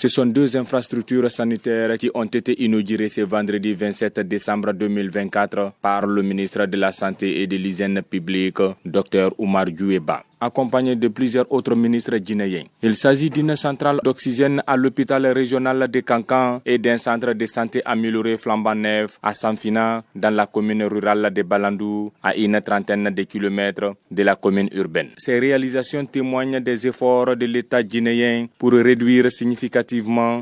Ce sont deux infrastructures sanitaires qui ont été inaugurées ce vendredi 27 décembre 2024 par le ministre de la Santé et de l'Hygiène publique, Dr Oumar Djoueba, accompagné de plusieurs autres ministres guinéens. Il s'agit d'une centrale d'oxygène à l'hôpital régional de Kankan et d'un centre de santé amélioré flambant neuf à Sanfina, dans la commune rurale de Balandou, à une trentaine de kilomètres de la commune urbaine. Ces réalisations témoignent des efforts de l'État guinéen pour réduire significativement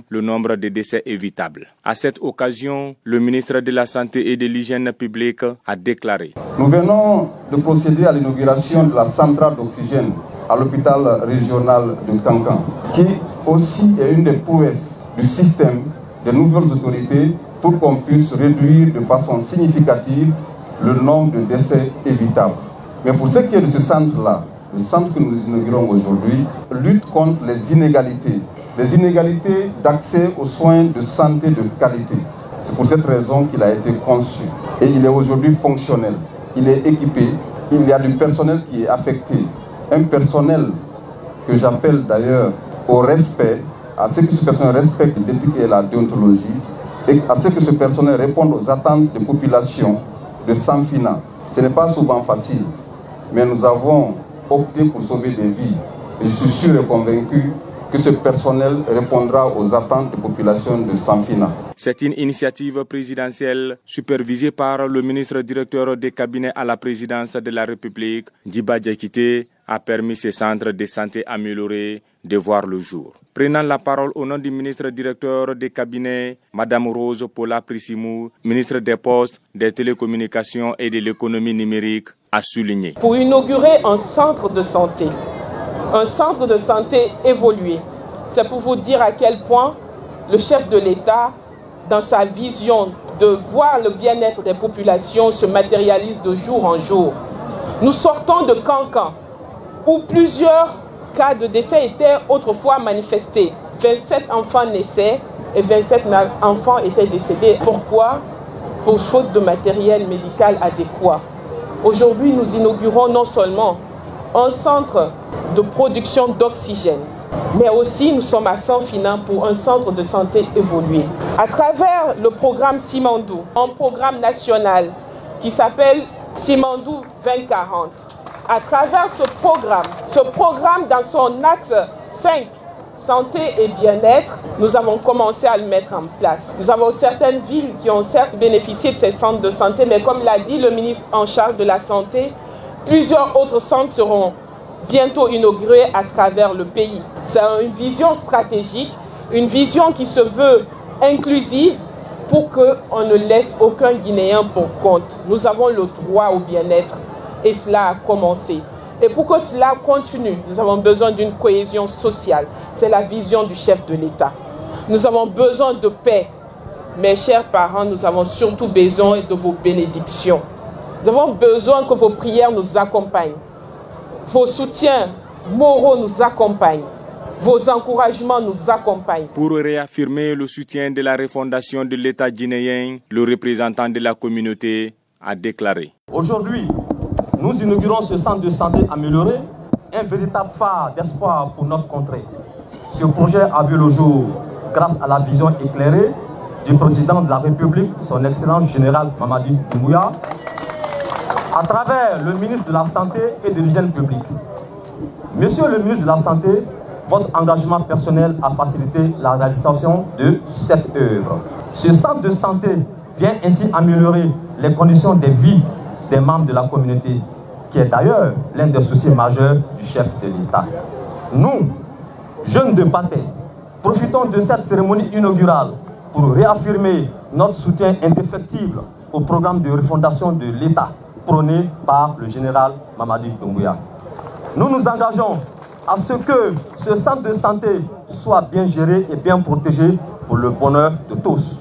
le nombre de décès évitables. À cette occasion, le ministre de la Santé et de l'Hygiène publique a déclaré: Nous venons de procéder à l'inauguration de la centrale d'oxygène à l'hôpital régional de Kankan, qui aussi est une des prouesses du système des nouvelles autorités pour qu'on puisse réduire de façon significative le nombre de décès évitables. Mais pour ce qui est de ce centre-là, le centre que nous inaugurons aujourd'hui lutte contre les inégalités d'accès aux soins de santé de qualité. C'est pour cette raison qu'il a été conçu et il est aujourd'hui fonctionnel. Il est équipé, il y a du personnel qui est affecté, un personnel que j'appelle d'ailleurs au respect, à ce que ce personnel respecte l'éthique et la déontologie, et à ce que ce personnel réponde aux attentes des populations de Sanfina. Ce n'est pas souvent facile, mais nous avons opté pour sauver des vies. Et je suis sûr et convaincu que ce personnel répondra aux attentes des populations de Sanfina. C'est une initiative présidentielle supervisée par le ministre directeur des cabinets à la présidence de la République, Djiba Diakité, a permis ces centres de santé améliorés de voir le jour. Prenant la parole au nom du ministre directeur des cabinets, Madame Rose Paula Prissimou, ministre des Postes, des Télécommunications et de l'économie numérique, a souligné: Pour inaugurer un centre de santé évolué, c'est pour vous dire à quel point le chef de l'État, dans sa vision de voir le bien-être des populations, se matérialise de jour en jour. Nous sortons de Kankan, où plusieurs cas de décès étaient autrefois manifestés. 27 enfants naissaient et 27 enfants étaient décédés. Pourquoi? Pour faute de matériel médical adéquat. Aujourd'hui, nous inaugurons non seulement un centre de production d'oxygène, mais aussi nous sommes à Sanfina pour un centre de santé évolué. À travers le programme Simandou, un programme national qui s'appelle Simandou 2040, à travers ce programme dans son axe 5, santé et bien-être, nous avons commencé à le mettre en place. Nous avons certaines villes qui ont certes bénéficié de ces centres de santé, mais comme l'a dit le ministre en charge de la Santé, plusieurs autres centres seront bientôt inaugurés à travers le pays. C'est une vision stratégique, une vision qui se veut inclusive pour qu'on ne laisse aucun Guinéen pour compte. Nous avons le droit au bien-être et cela a commencé. Et pour que cela continue, nous avons besoin d'une cohésion sociale. C'est la vision du chef de l'État. Nous avons besoin de paix. Mes chers parents, nous avons surtout besoin de vos bénédictions. Nous avons besoin que vos prières nous accompagnent. Vos soutiens moraux nous accompagnent. Vos encouragements nous accompagnent. Pour réaffirmer le soutien de la refondation de l'État guinéen, le représentant de la communauté a déclaré: Aujourd'hui, nous inaugurons ce centre de santé amélioré, un véritable phare d'espoir pour notre contrée. Ce projet a vu le jour grâce à la vision éclairée du président de la République, son Excellence général Mamadi Doumbouya, à travers le ministre de la Santé et de l'Hygiène publique. Monsieur le ministre de la Santé, votre engagement personnel a facilité la réalisation de cette œuvre. Ce centre de santé vient ainsi améliorer les conditions de vie des membres de la communauté, qui est d'ailleurs l'un des soucis majeurs du chef de l'État. Nous, jeunes de Pathé, profitons de cette cérémonie inaugurale pour réaffirmer notre soutien indéfectible au programme de refondation de l'État prôné par le général Mamadi Doumbouya. Nous nous engageons à ce que ce centre de santé soit bien géré et bien protégé pour le bonheur de tous.